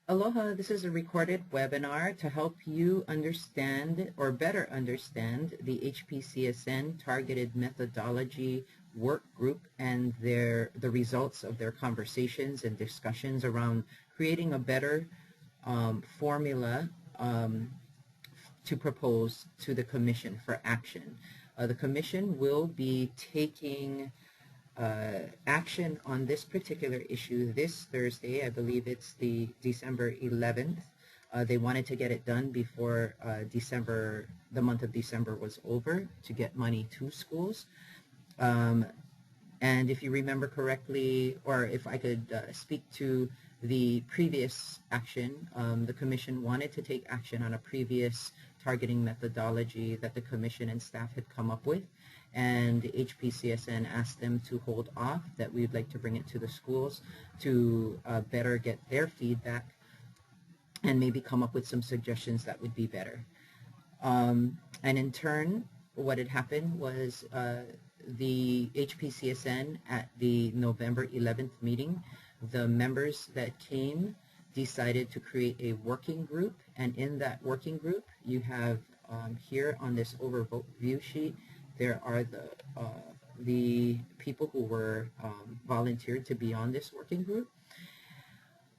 Aloha, this is a recorded webinar to help you understand or better understand the HPCSN targeted methodology work group and the results of their conversations and discussions around creating a better formula to propose to the Commission for action. The Commission will be taking action on this particular issue this Thursday. I believe it's the December 11th. They wanted to get it done before the month of December was over to get money to schools. And if you remember correctly, or if I could speak to the previous action, the Commission wanted to take action on a previous targeting methodology that the Commission and staff had come up with, and HPCSN asked them to hold off, that we'd like to bring it to the schools to better get their feedback and maybe come up with some suggestions that would be better. And in turn, what had happened was the HPCSN at the November 11th meeting, the members that came decided to create a working group, and in that working group you have here on this overview sheet, there are the people who were volunteered to be on this working group.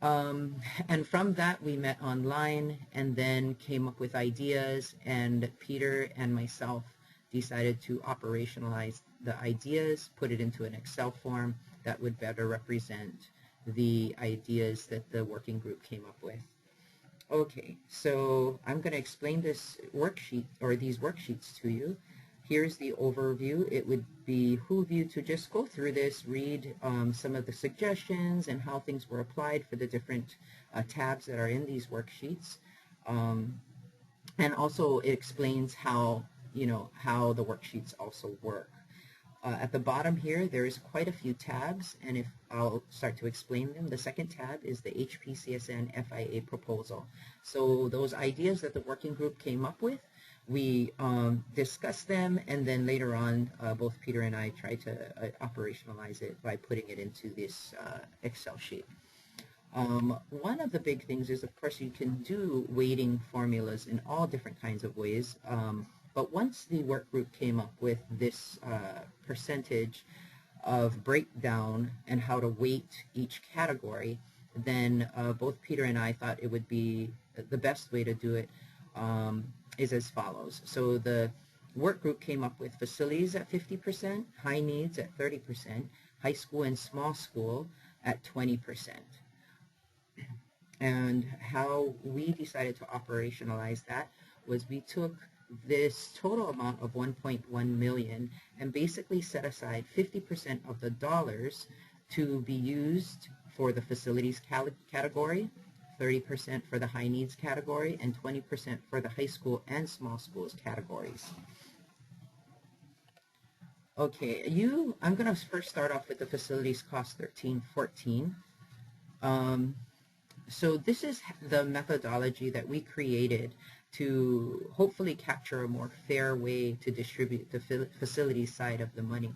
And from that we met online and then came up with ideas, and Peter and myself decided to operationalize the ideas, put it into an Excel form that would better represent the ideas that the working group came up with. Okay, so I'm going to explain this worksheet or these worksheets to you. Here's the overview. It would behoove you to just go through this, read some of the suggestions and how things were applied for the different tabs that are in these worksheets. And also it explains how the worksheets also work. At the bottom here, there's quite a few tabs, and if I'll start to explain them. The second tab is the HPCSN FIA proposal. So those ideas that the working group came up with, we discussed them, and then later on, both Peter and I tried to operationalize it by putting it into this Excel sheet. One of the big things is, of course, you can do weighting formulas in all different kinds of ways. But once the work group came up with this percentage of breakdown and how to weight each category, then both Peter and I thought it would be the best way to do it is as follows. So the work group came up with facilities at 50%, high needs at 30%, high school and small school at 20%. And how we decided to operationalize that was we took this total amount of 1.1 million and basically set aside 50% of the dollars to be used for the facilities category, 30% for the high needs category, and 20% for the high school and small schools categories. Okay, I'm going to first start off with the facilities cost 1314. So this is the methodology that we created to hopefully capture a more fair way to distribute the facility side of the money.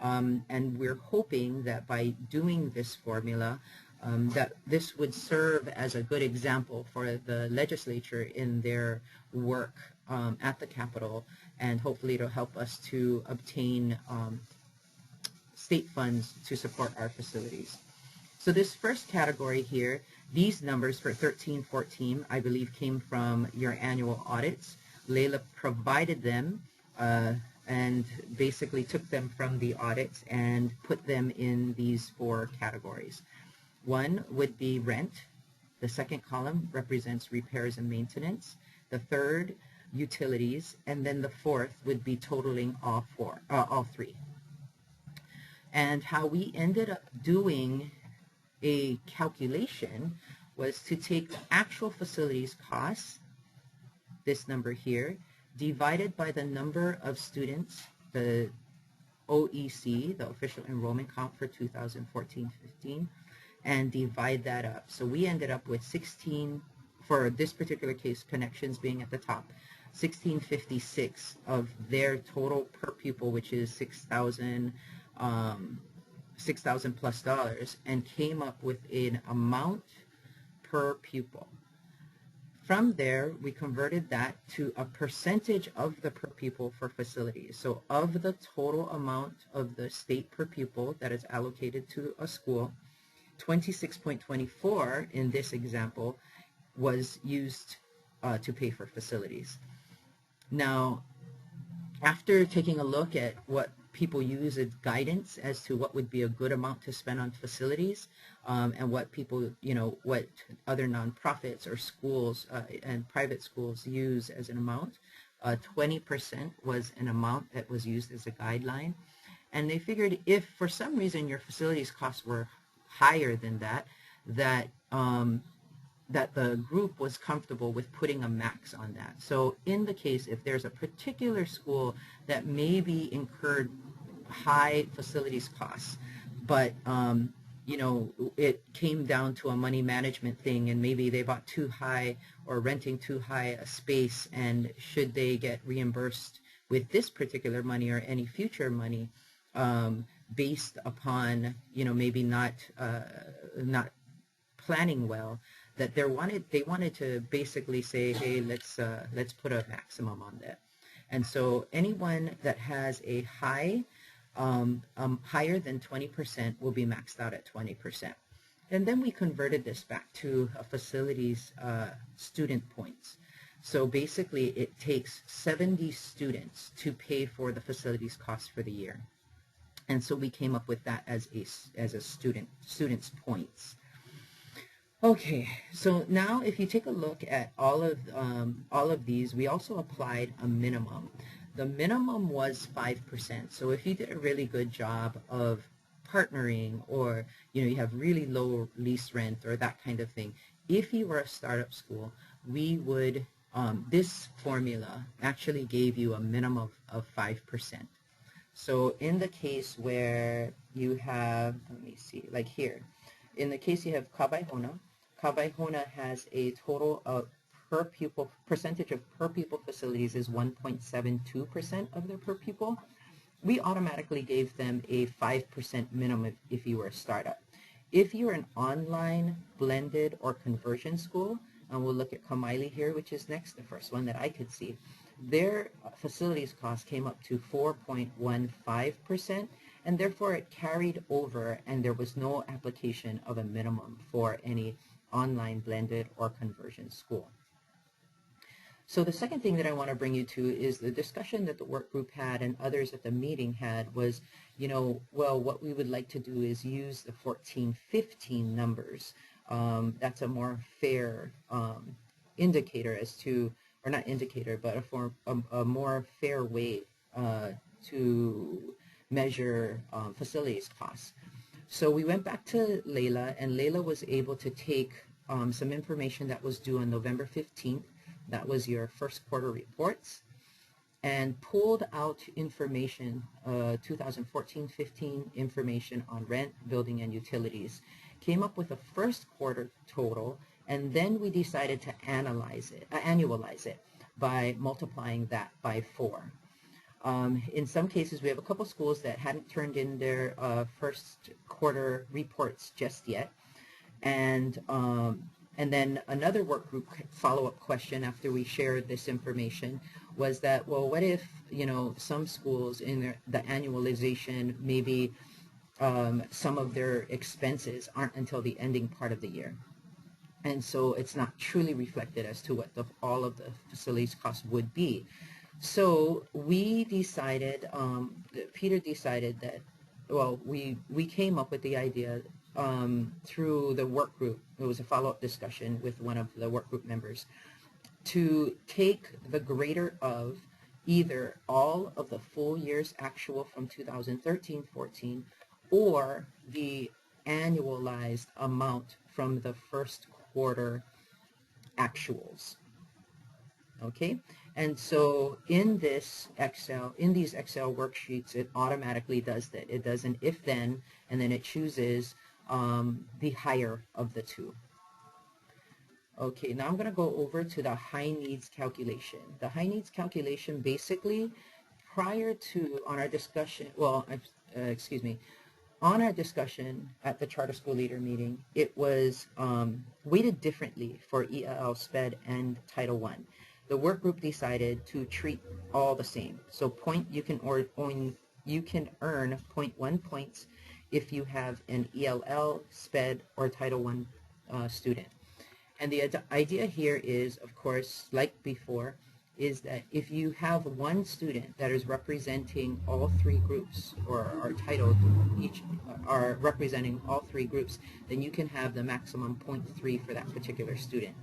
And we're hoping that by doing this formula, that this would serve as a good example for the legislature in their work at the Capitol, and hopefully it'll help us to obtain state funds to support our facilities. So this first category here, these numbers for 1314, I believe, came from your annual audits. Layla provided them and basically took them from the audits and put them in these four categories. One would be rent. The second column represents repairs and maintenance. The third, utilities. And then the fourth would be totaling all three. And how we ended up doing a calculation was to take the actual facilities costs, this number here, divided by the number of students, the OEC, the official enrollment count for 2014-15, and divide that up. So we ended up with 16, for this particular case, connections being at the top, 1656 of their total per pupil, which is $6,000 plus, and came up with an amount per pupil. From there, we converted that to a percentage of the per pupil for facilities. So of the total amount of the state per pupil that is allocated to a school, 26.24 in this example was used to pay for facilities. Now, after taking a look at what people use as guidance as to what would be a good amount to spend on facilities, and what people, what other nonprofits or schools and private schools use as an amount, 20% was an amount that was used as a guideline. And they figured if for some reason your facilities costs were higher than that, that the group was comfortable with putting a max on that. So in the case, if there's a particular school that maybe incurred high facilities costs, but it came down to a money management thing, and maybe they bought too high or renting too high a space, and should they get reimbursed with this particular money or any future money, based upon maybe not planning well, that they wanted to basically say, hey, let's put a maximum on that. And so anyone that has a high higher than 20% will be maxed out at 20%. And then we converted this back to a facilities student points. So basically it takes 70 students to pay for the facilities cost for the year. And so we came up with that as a student's points. Okay, so now if you take a look at all of these, we also applied a minimum. The minimum was 5%. So if you did a really good job of partnering, or you have really low lease rent or that kind of thing, if you were a startup school, we would this formula actually gave you a minimum of 5%. So in the case where you have, let me see, like here, in the case you have Kabaihona has a total of percentage of per pupil facilities is 1.72% of their per pupil. We automatically gave them a 5% minimum if you were a startup. If you're an online, blended, or conversion school, and we'll look at Kamaili here, which is next, the first one that I could see, their facilities cost came up to 4.15%, and therefore it carried over, and there was no application of a minimum for any online, blended, or conversion school. So the second thing that I want to bring you to is the discussion that the work group had and others at the meeting had was, well, what we would like to do is use the 1415 numbers. That's a more fair indicator as to, or not indicator, but a more fair way to measure facilities costs. So we went back to Layla, and Layla was able to take some information that was due on November 15th. That was your first quarter reports, and pulled out information, 2014-15 information on rent, building, and utilities. Came up with a first quarter total, and then we decided to annualize it by multiplying that by 4. In some cases, we have a couple schools that hadn't turned in their first quarter reports just yet, and then another work group follow-up question after we shared this information was that, well, what if, some schools in the annualization, maybe some of their expenses aren't until the ending part of the year. And so it's not truly reflected as to what all of the facilities costs would be. So we decided, Peter decided that, well, we came up with the idea through the work group. It was a follow-up discussion with one of the work group members to take the greater of either all of the full year's actual from 2013-14 or the annualized amount from the first quarter actuals. Okay, and so in these Excel worksheets, it automatically does that. It does an if-then, and then it chooses the higher of the two. Okay, now I'm going to go over to the high needs calculation. The high needs calculation basically, prior to, on our discussion, well, excuse me, on our discussion at the charter school leader meeting, it was weighted differently for ELL, SPED, and Title I. The work group decided to treat all the same. So you can earn 0.1 points if you have an ELL, SPED, or Title I student. And the idea here is, of course, like before, is that if you have one student that is representing all three groups, or are titled each are representing all three groups, then you can have the maximum 0.3 for that particular student.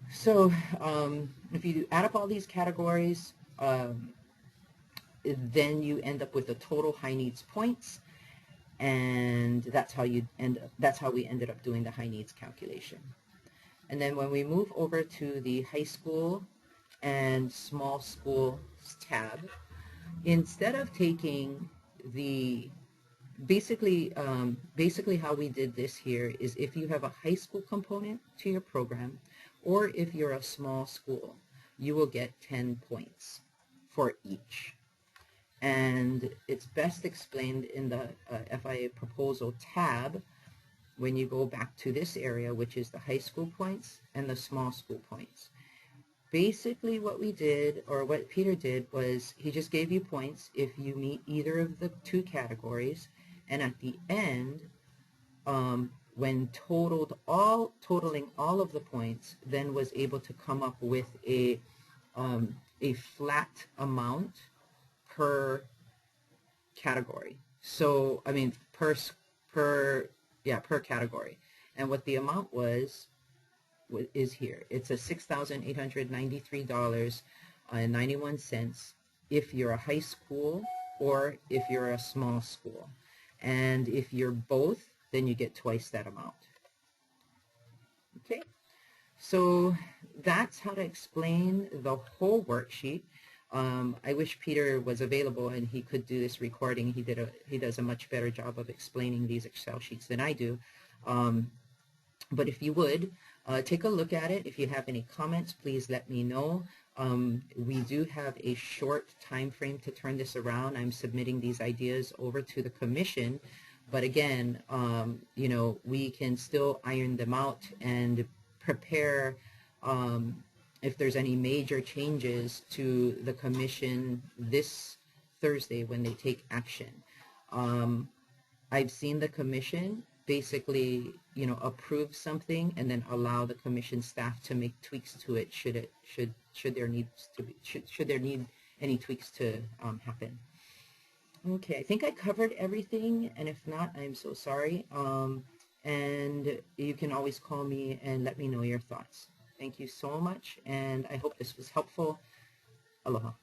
So if you add up all these categories, then you end up with the total high needs points, and that's how we ended up doing the high needs calculation. And then when we move over to the high school and small schools tab, instead of taking the basically how we did this here is if you have a high school component to your program, or if you're a small school, you will get 10 points for each. And it's best explained in the FIA proposal tab when you go back to this area, which is the high school points and the small school points. Basically what we did, or what Peter did, was he just gave you points if you meet either of the two categories, and at the end, when totaling all of the points, then was able to come up with a flat amount per category. So I mean per category, and what the amount is here. It's a $6,893.91 if you're a high school or if you're a small school, and if you're both, then you get twice that amount. Okay, so that's how to explain the whole worksheet. I wish Peter was available and he could do this recording. He does a much better job of explaining these Excel sheets than I do. But if you would, take a look at it. If you have any comments, please let me know. We do have a short time frame to turn this around. I'm submitting these ideas over to the commission. But again, you know, we can still iron them out and prepare if there's any major changes to the commission this Thursday when they take action. I've seen the commission basically, you know, approve something and then allow the commission staff to make tweaks to it should there need any tweaks to happen. Okay, I think I covered everything, and if not, I'm so sorry. And you can always call me and let me know your thoughts. Thank you so much, and I hope this was helpful. Aloha.